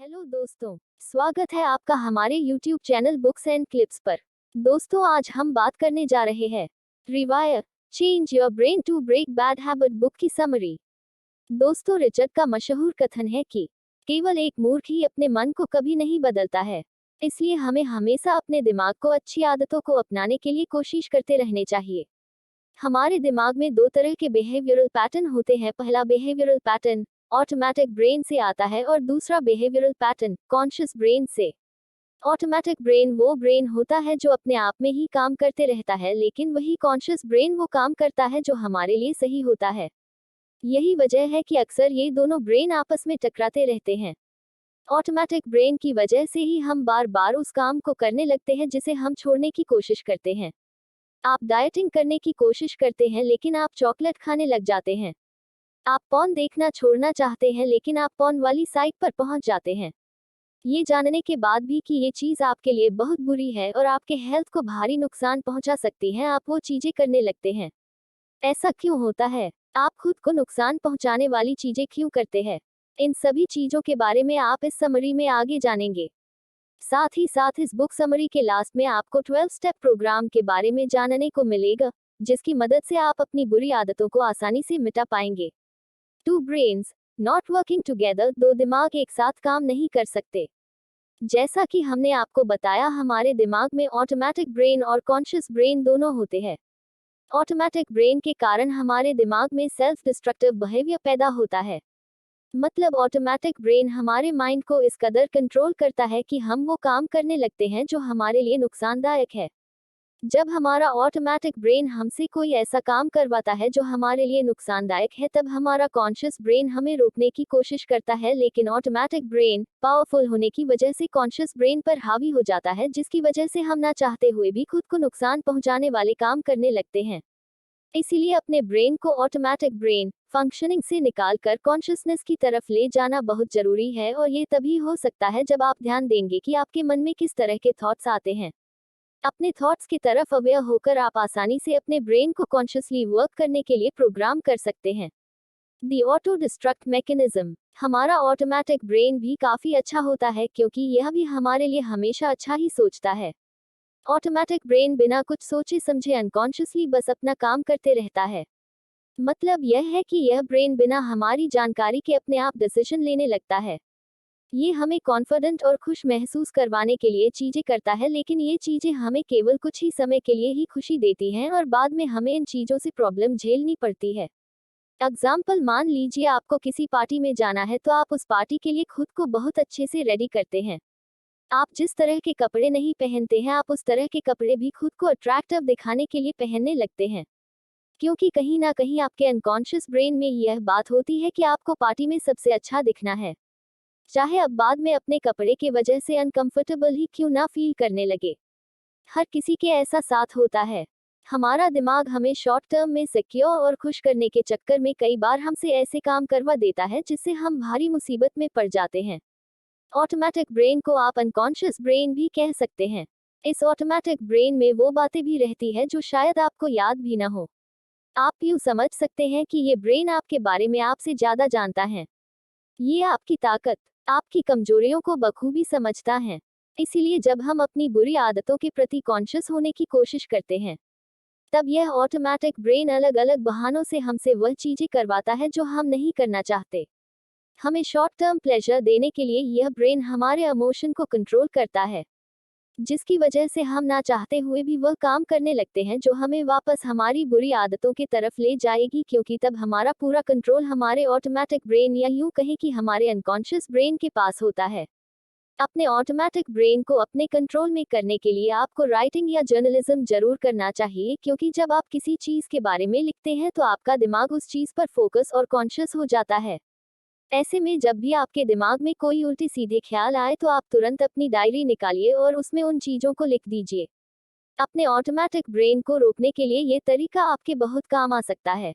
Hello दोस्तों, स्वागत है आपका हमारे YouTube channel books and clips पर। दोस्तों, आज हम बात करने जा रहे हैं rewire change your brain to break bad habit book की समरी। दोस्तों, रिचर्ड का मशहूर कथन है कि केवल एक मूर्ख ही अपने मन को कभी नहीं बदलता है। इसलिए हमें हमेशा अपने दिमाग को अच्छी आदतों को अपनाने के लिए कोशिश करते रहने चाहिए। हमारे दिमाग में दो तरह के बिहेवियरल पैटर्न होते हैं। पहला बिहेवियरल पैटर्न ऑटोमेटिक ब्रेन से आता है और दूसरा बिहेवियरल पैटर्न कॉन्शियस ब्रेन से। ऑटोमेटिक ब्रेन वो ब्रेन होता है जो अपने आप में ही काम करते रहता है, लेकिन वही कॉन्शियस ब्रेन वो काम करता है जो हमारे लिए सही होता है। यही वजह है कि अक्सर ये दोनों ब्रेन आपस में टकराते रहते हैं। ऑटोमेटिक ब्रेन की वजह से ही हम बार बार उस काम को करने लगते हैं जिसे हम छोड़ने की कोशिश करते हैं। आप डाइटिंग करने की कोशिश करते हैं लेकिन आप चॉकलेट खाने लग जाते हैं। आप पॉर्न देखना छोड़ना चाहते हैं लेकिन आप पॉर्न वाली साइट पर पहुंच जाते हैं। ये जानने के बाद भी कि ये चीज़ आपके लिए बहुत बुरी है और आपके हेल्थ को भारी नुकसान पहुंचा सकती है, आप वो चीज़ें करने लगते हैं। ऐसा क्यों होता है? आप खुद को नुकसान पहुंचाने वाली चीज़ें क्यों करते हैं? इन सभी चीज़ों के बारे में आप इस समरी में आगे जानेंगे। साथ ही साथ इस बुक समरी के लास्ट में आपको 12 स्टेप प्रोग्राम के बारे में जानने को मिलेगा, जिसकी मदद से आप अपनी बुरी आदतों को आसानी से मिटा पाएंगे। Two brains not working together, दो दिमाग एक साथ काम नहीं कर सकते। जैसा कि हमने आपको बताया, हमारे दिमाग में ऑटोमेटिक ब्रेन और कॉन्शियस ब्रेन दोनों होते हैं। ऑटोमेटिक ब्रेन के कारण हमारे दिमाग में सेल्फ डिस्ट्रक्टिव बिहेवियर पैदा होता है। मतलब ऑटोमेटिक ब्रेन हमारे माइंड को इस कदर कंट्रोल करता है कि हम वो काम करने लगते हैं जो हमारे लिए नुकसानदायक है। जब हमारा ऑटोमेटिक ब्रेन हमसे कोई ऐसा काम करवाता है जो हमारे लिए नुकसानदायक है, तब हमारा कॉन्शियस ब्रेन हमें रोकने की कोशिश करता है, लेकिन ऑटोमेटिक ब्रेन पावरफुल होने की वजह से कॉन्शियस ब्रेन पर हावी हो जाता है, जिसकी वजह से हम ना चाहते हुए भी खुद को नुकसान पहुंचाने वाले काम करने लगते हैं। इसीलिए अपने ब्रेन को ऑटोमेटिक ब्रेन फंक्शनिंग से निकालकर कॉन्शियसनेस की तरफ ले जाना बहुत जरूरी है, और ये तभी हो सकता है जब आप ध्यान देंगे कि आपके मन में किस तरह के थॉट्स आते हैं। अपने थॉट्स की तरफ अवेयर होकर आप आसानी से अपने ब्रेन को कॉन्शियसली वर्क करने के लिए प्रोग्राम कर सकते हैं। दी ऑटो डिस्ट्रक्ट मैकेनिज्म, हमारा ऑटोमेटिक ब्रेन भी काफी अच्छा होता है क्योंकि यह भी हमारे लिए हमेशा अच्छा ही सोचता है। ऑटोमेटिक ब्रेन बिना कुछ सोचे समझे अनकॉन्शियसली बस अपना काम करते रहता है। मतलब यह है कि यह ब्रेन बिना हमारी जानकारी के अपने आप डिसीजन लेने लगता है। ये हमें कॉन्फिडेंट और खुश महसूस करवाने के लिए चीजें करता है, लेकिन ये चीजें हमें केवल कुछ ही समय के लिए ही खुशी देती हैं और बाद में हमें इन चीजों से प्रॉब्लम झेलनी पड़ती है। एग्जाम्पल, मान लीजिए आपको किसी पार्टी में जाना है, तो आप उस पार्टी के लिए खुद को बहुत अच्छे से रेडी करते हैं। आप जिस तरह के कपड़े नहीं पहनते हैं, आप उस तरह के कपड़े भी खुद को अट्रैक्टिव दिखाने के लिए पहनने लगते हैं, क्योंकि कहीं ना कहीं आपके अनकॉन्शियस ब्रेन में यह बात होती है कि आपको पार्टी में सबसे अच्छा दिखना है, चाहे अब बाद में अपने कपड़े के वजह से अनकंफर्टेबल ही क्यों ना फील करने लगे। हर किसी के ऐसा साथ होता है। हमारा दिमाग हमें शॉर्ट टर्म में सिक्योर और खुश करने के चक्कर में कई बार हमसे ऐसे काम करवा देता है जिससे हम भारी मुसीबत में पड़ जाते हैं। ऑटोमेटिक ब्रेन को आप अनकॉन्शियस ब्रेन भी कह सकते हैं। इस ऑटोमेटिक ब्रेन में वो बातें भी रहती है जो शायद आपको याद भी ना हो। आप यूं समझ सकते हैं कि ये ब्रेन आपके बारे में आपसे ज्यादा जानता है। ये आपकी ताकत, आपकी कमजोरियों को बखूबी समझता है। इसीलिए जब हम अपनी बुरी आदतों के प्रति कॉन्शियस होने की कोशिश करते हैं, तब यह ऑटोमेटिक ब्रेन अलग अलग बहानों से हमसे वह चीजें करवाता है जो हम नहीं करना चाहते। हमें शॉर्ट टर्म प्लेजर देने के लिए यह ब्रेन हमारे इमोशन को कंट्रोल करता है, जिसकी वजह से हम ना चाहते हुए भी वह काम करने लगते हैं जो हमें वापस हमारी बुरी आदतों की तरफ ले जाएगी, क्योंकि तब हमारा पूरा कंट्रोल हमारे ऑटोमेटिक ब्रेन या यूं कहें कि हमारे अनकॉन्शियस ब्रेन के पास होता है। अपने ऑटोमेटिक ब्रेन को अपने कंट्रोल में करने के लिए आपको राइटिंग या जर्नलिज्म जरूर करना चाहिए, क्योंकि जब आप किसी चीज के बारे में लिखते हैं तो आपका दिमाग उस चीज पर फोकस और कॉन्शियस हो जाता है। ऐसे में जब भी आपके दिमाग में कोई उल्टे सीधे ख्याल आए तो आप तुरंत अपनी डायरी निकालिए और उसमें उन चीजों को लिख दीजिए। अपने ऑटोमेटिक ब्रेन को रोकने के लिए ये तरीका आपके बहुत काम आ सकता है।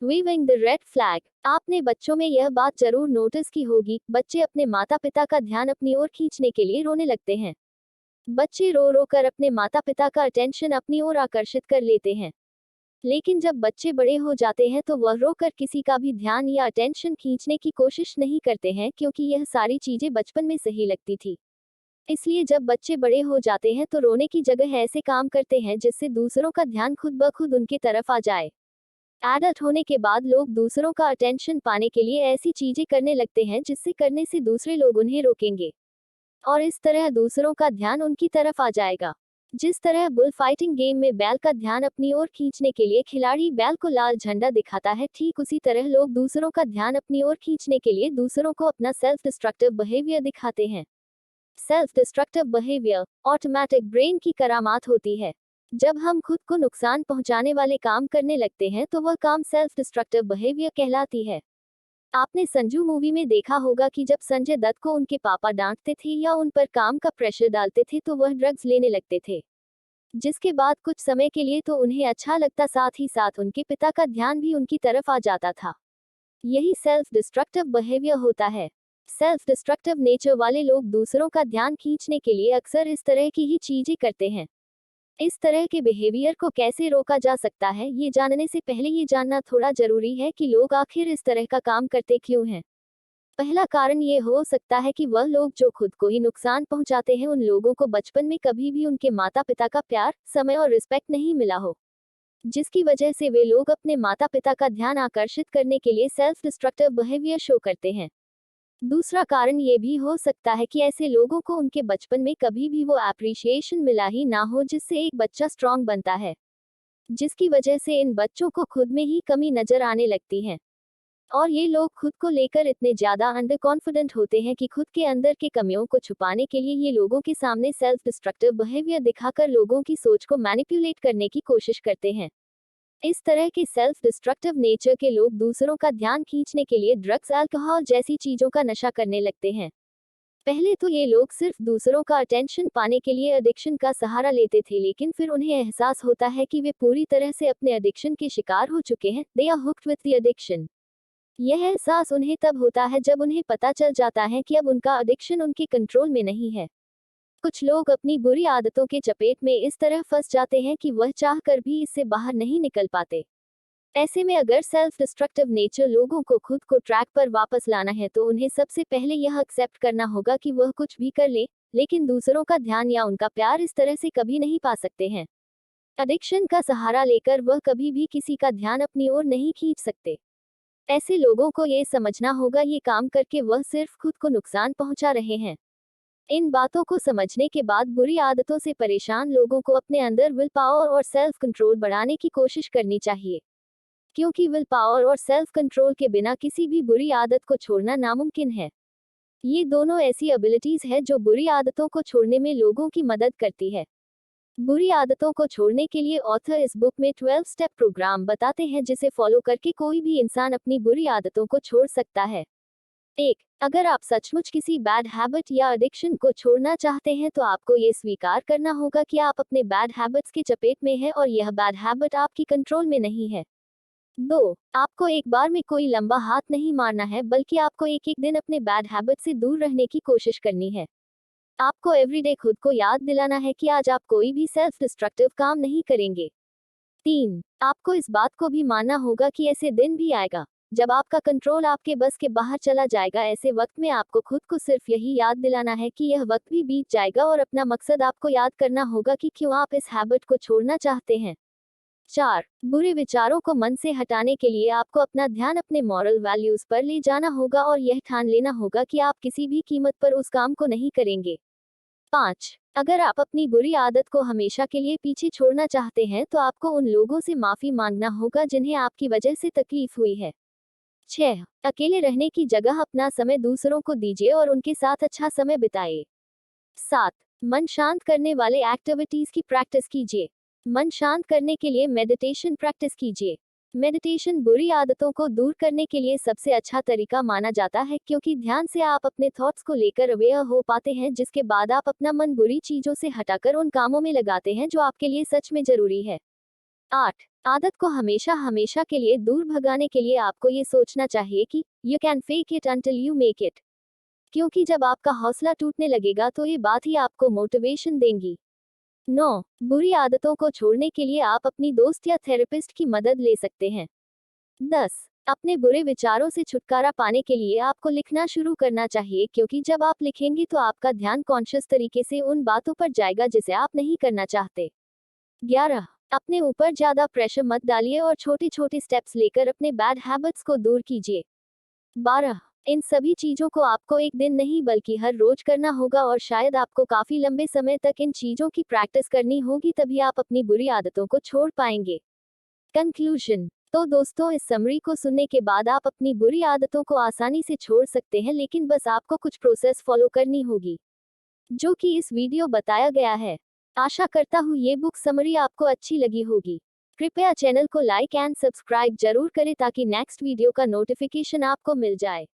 वेविंग द रेड फ्लैग, आपने बच्चों में यह बात जरूर नोटिस की होगी, बच्चे अपने माता पिता का ध्यान अपनी ओर खींचने के लिए रोने लगते हैं। बच्चे रो रो कर अपने माता पिता का अटेंशन अपनी ओर आकर्षित कर लेते हैं। लेकिन जब बच्चे बड़े हो जाते हैं तो वह रोकर किसी का भी ध्यान या अटेंशन खींचने की कोशिश नहीं करते हैं, क्योंकि यह सारी चीजें बचपन में सही लगती थी। इसलिए जब बच्चे बड़े हो जाते हैं तो रोने की जगह ऐसे काम करते हैं जिससे दूसरों का ध्यान खुद ब खुद उनके तरफ आ जाए। एडल्ट होने के बाद लोग दूसरों का अटेंशन पाने के लिए ऐसी चीजें करने लगते हैं जिससे करने से दूसरे लोग उन्हें रोकेंगे, और इस तरह दूसरों का ध्यान उनकी तरफ आ जाएगा। जिस तरह बुल फाइटिंग गेम में बैल का ध्यान अपनी ओर खींचने के लिए खिलाड़ी बैल को लाल झंडा दिखाता है, ठीक उसी तरह लोग दूसरों का ध्यान अपनी ओर खींचने के लिए दूसरों को अपना सेल्फ डिस्ट्रक्टिव बिहेवियर दिखाते हैं। Self destructive behaviour automatic brain की करामात होती है। जब हम खुद को नुकसान पहुंचाने वाले काम करने लगते हैं तो वह काम सेल्फ डिस्ट्रक्टिव बिहेवियर कहलाती है। आपने संजू मूवी में देखा होगा कि जब संजय दत्त को उनके पापा डांटते थे या उन पर काम का प्रेशर डालते थे तो वह ड्रग्स लेने लगते थे, जिसके बाद कुछ समय के लिए तो उन्हें अच्छा लगता, साथ ही साथ उनके पिता का ध्यान भी उनकी तरफ आ जाता था। यही सेल्फ डिस्ट्रक्टिव बिहेवियर होता है। सेल्फ डिस्ट्रक्टिव नेचर वाले लोग दूसरों का ध्यान खींचने के लिए अक्सर इस तरह की ही चीजें करते हैं। इस तरह के बिहेवियर को कैसे रोका जा सकता है, ये जानने से पहले ये जानना थोड़ा जरूरी है कि लोग आखिर इस तरह का काम करते क्यों हैं। पहला कारण ये हो सकता है कि वह लोग जो खुद को ही नुकसान पहुंचाते हैं, उन लोगों को बचपन में कभी भी उनके माता पिता का प्यार, समय और रिस्पेक्ट नहीं मिला हो, जिसकी वजह से वे लोग अपने माता पिता का ध्यान आकर्षित करने के लिए सेल्फ डिस्ट्रक्टिव बिहेवियर शो करते हैं। दूसरा कारण ये भी हो सकता है कि ऐसे लोगों को उनके बचपन में कभी भी वो एप्रिशिएशन मिला ही ना हो जिससे एक बच्चा स्ट्रांग बनता है, जिसकी वजह से इन बच्चों को खुद में ही कमी नजर आने लगती है, और ये लोग खुद को लेकर इतने ज्यादा अंडर कॉन्फिडेंट होते हैं कि खुद के अंदर के कमियों को छुपाने के लिए ये लोगों के सामने सेल्फ डिस्ट्रक्टिव बिहेवियर दिखाकर लोगों की सोच को मैनिपुलेट करने की कोशिश करते हैं। इस तरह के सेल्फ डिस्ट्रक्टिव नेचर के लोग दूसरों का ध्यान खींचने के लिए ड्रग्स, अल्कोहल जैसी चीजों का नशा करने लगते हैं। पहले तो ये लोग सिर्फ दूसरों का अटेंशन पाने के लिए एडिक्शन का सहारा लेते थे, लेकिन फिर उन्हें एहसास होता है कि वे पूरी तरह से अपने एडिक्शन के शिकार हो चुके हैं। They are hooked with the addiction. यह एहसास उन्हें तब होता है जब उन्हें पता चल जाता है कि अब उनका एडिक्शन उनके कंट्रोल में नहीं है। कुछ लोग अपनी बुरी आदतों के चपेट में इस तरह फंस जाते हैं कि वह चाहकर भी इससे बाहर नहीं निकल पाते। ऐसे में अगर सेल्फ डिस्ट्रक्टिव नेचर लोगों को खुद को ट्रैक पर वापस लाना है तो उन्हें सबसे पहले यह एक्सेप्ट करना होगा कि वह कुछ भी कर ले, लेकिन दूसरों का ध्यान या उनका प्यार इस तरह से कभी नहीं पा सकते हैं। एडिक्शन का सहारा लेकर वह कभी भी किसी का ध्यान अपनी ओर नहीं खींच सकते। ऐसे लोगों को ये समझना होगा ये काम करके वह सिर्फ खुद को नुकसान पहुंचा रहे हैं। इन बातों को समझने के बाद बुरी आदतों से परेशान लोगों को अपने अंदर विल पावर और सेल्फ कंट्रोल बढ़ाने की कोशिश करनी चाहिए, क्योंकि विल पावर और सेल्फ कंट्रोल के बिना किसी भी बुरी आदत को छोड़ना नामुमकिन है। ये दोनों ऐसी एबिलिटीज है जो बुरी आदतों को छोड़ने में लोगों की मदद करती है। बुरी आदतों को छोड़ने के लिए ऑथर इस बुक में 12 स्टेप प्रोग्राम बताते हैं जिसे फॉलो करके कोई भी इंसान अपनी बुरी आदतों को छोड़ सकता है। 1. अगर आप सचमुच किसी बैड हैबिट या एडिक्शन को छोड़ना चाहते हैं तो आपको ये स्वीकार करना होगा कि आप अपने बैड हैबिट्स के चपेट में हैं और यह बैड हैबिट आपकी कंट्रोल में नहीं है। 2. आपको एक बार में कोई लंबा हाथ नहीं मारना है, बल्कि आपको एक एक दिन अपने बैड हैबिट से दूर रहने की कोशिश करनी है। आपको एवरीडे खुद को याद दिलाना है कि आज आप कोई भी सेल्फ डिस्ट्रक्टिव काम नहीं करेंगे। 3. आपको इस बात को भी मानना होगा कि ऐसे दिन भी आएगा जब आपका कंट्रोल आपके बस के बाहर चला जाएगा। ऐसे वक्त में आपको खुद को सिर्फ यही याद दिलाना है कि यह वक्त भी बीत जाएगा और अपना मकसद आपको याद करना होगा कि क्यों आप इस हैबिट को छोड़ना चाहते हैं। 4. बुरे विचारों को मन से हटाने के लिए आपको अपना ध्यान अपने मॉरल वैल्यूज पर ले जाना होगा और यह ठान लेना होगा कि आप किसी भी कीमत पर उस काम को नहीं करेंगे। 5. अगर आप अपनी बुरी आदत को हमेशा के लिए पीछे छोड़ना चाहते हैं तो आपको उन लोगों से माफी मांगना होगा जिन्हें आपकी वजह से तकलीफ हुई है। 6. अकेले रहने की जगह अपना समय दूसरों को दीजिए और उनके साथ अच्छा समय बिताइए। 7. मन शांत करने वाले एक्टिविटीज की प्रैक्टिस कीजिए। मन शांत करने के लिए मेडिटेशन प्रैक्टिस कीजिए। मेडिटेशन बुरी आदतों को दूर करने के लिए सबसे अच्छा तरीका माना जाता है, क्योंकि ध्यान से आप अपने थॉट्स को लेकर अवेयर हो पाते हैं, जिसके बाद आप अपना मन बुरी चीजों से हटाकर उन कामों में लगाते हैं जो आपके लिए सच में जरूरी है। 8. आदत को हमेशा हमेशा के लिए दूर भगाने के लिए आपको ये सोचना चाहिए कि you can fake it until you make it, क्योंकि जब आपका हौसला टूटने लगेगा तो ये बात ही आपको मोटिवेशन देंगी। 9. बुरी आदतों को छोड़ने के लिए आप अपनी दोस्त या थेरेपिस्ट की मदद ले सकते हैं। 10. अपने बुरे विचारों से छुटकारा पाने के लिए आपको लिखना शुरू करना चाहिए, क्योंकि जब आप लिखेंगे तो आपका ध्यान कॉन्शियस तरीके से उन बातों पर जाएगा जिसे आप नहीं करना चाहते। 11. अपने ऊपर ज्यादा प्रेशर मत डालिए और छोटे छोटे स्टेप्स लेकर अपने बैड हैबिट्स को दूर कीजिए। 12. इन सभी चीजों को आपको एक दिन नहीं बल्कि हर रोज करना होगा, और शायद आपको काफी लंबे समय तक इन चीजों की प्रैक्टिस करनी होगी, तभी आप अपनी बुरी आदतों को छोड़ पाएंगे। कंक्लूजन। तो दोस्तों, इस समरी को सुनने के बाद आप अपनी बुरी आदतों को आसानी से छोड़ सकते हैं, लेकिन बस आपको कुछ प्रोसेस फॉलो करनी होगी, जो कि इस वीडियो बताया गया है। आशा करता हूँ ये बुक समरी आपको अच्छी लगी होगी। कृपया चैनल को लाइक एंड सब्सक्राइब जरूर करें ताकि नेक्स्ट वीडियो का नोटिफिकेशन आपको मिल जाए।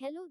हेलो।